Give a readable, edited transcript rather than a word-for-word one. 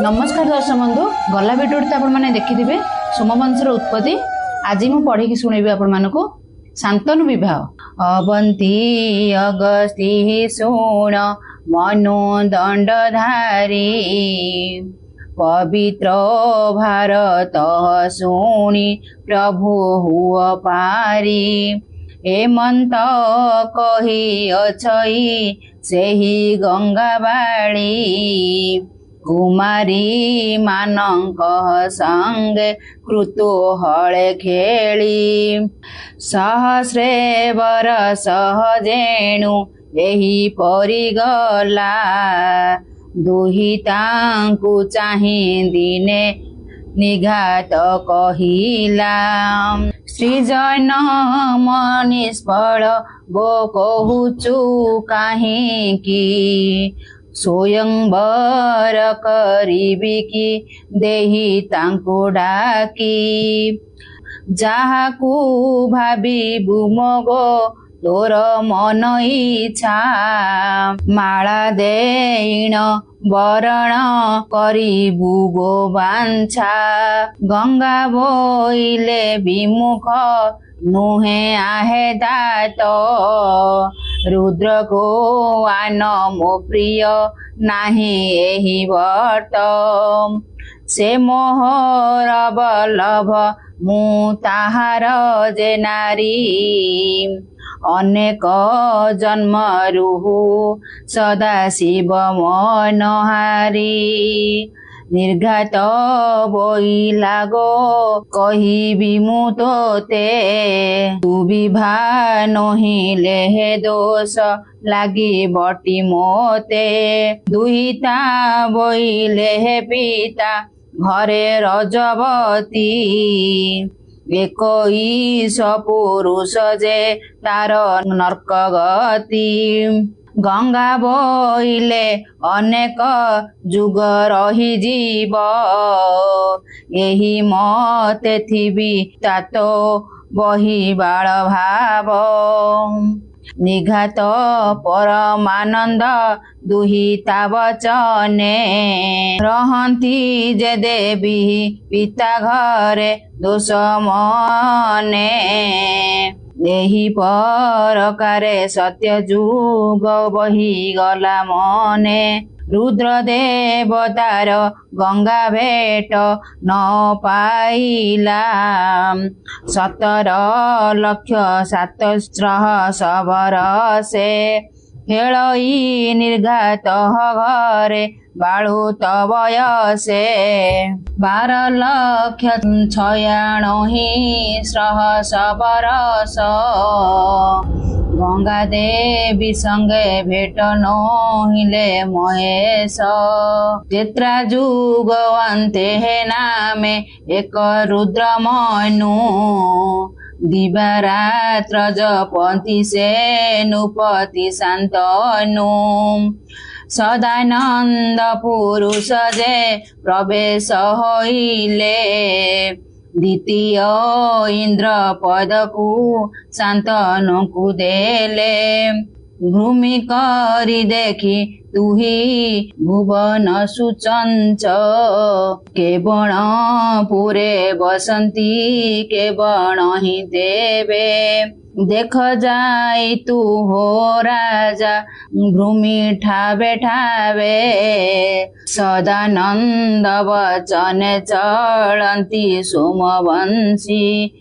नमस्कार दर्शक बंधु गला भिडियो आपण मैंने देखिथे सोमवंशर उत्पत्ति। आज मु पढ़ी शुणेबी आपण मानक शांतनु विवाह। अवंती अगस्ती शुण मनो दंडधारी पवित्र भारत शुणी प्रभु हुआ पारी हेमंत कही अछई सेही गंगाबाड़ी कुमारी मानक संगे कृतूहले खेली सहस्रे बरस जेणु एही परिगला दुहितांकु चाहि दिने निघात कहिला श्रीजन मनिष्फल गो कहूचु काहिकी स्वयंवर करिबी की देही तांको डाकी जाहाकू भाबिबु मगो तोर मन इच्छा माला देण वरण करिबु गो बांछा गंगा बोइले विमुख नुहे आहे दात रुद्र को आन मो प्रिय नाही एही वर्त से मोहर बल्लभ मु ताहार जे नारी अनेक जन्म रुहु सदा शिव मनहारी निर्घात बोई लागो कहिबी मु तोते तू विभा नहिले हे दोष लागी बटी मोते दुहिता बोइले हे पिता घरे रजवती एकईश पुरुष जे तार नर्क गति गंगा बोइले अनेक जुग रही जीव एही मते थिबी तातो बही बाल भाव निघात परमानंद दुहिता वचने रहंती जे देवी पिता घरे दोष मने एही परकारे सत्य जुग बही गला मने रुद्र देवतार गंगा भेट न पाइला 17 लक्ष 700 बरसे हेलई निर्घात घरे बाळु तवयसे 12 लक्ष 96 बरस गंगा देवी संगे भेट नहिले महेश तेत्रा जुगवंते हे नामे एक रुद्र मनु दिवारात्र जपति से नुपति शांतनु सदानंद पुरुष जे प्रवेश होइले द्वितीय इंद्र पद को शांतनु को देले भूमि करी देखी तुही भुवन सुचंच केवण पुरे बसंती केवण ही देवे देख जाई तू हो राजा भूमि ठावे ठावे सदानंद वचन चलंती सोमवंशी।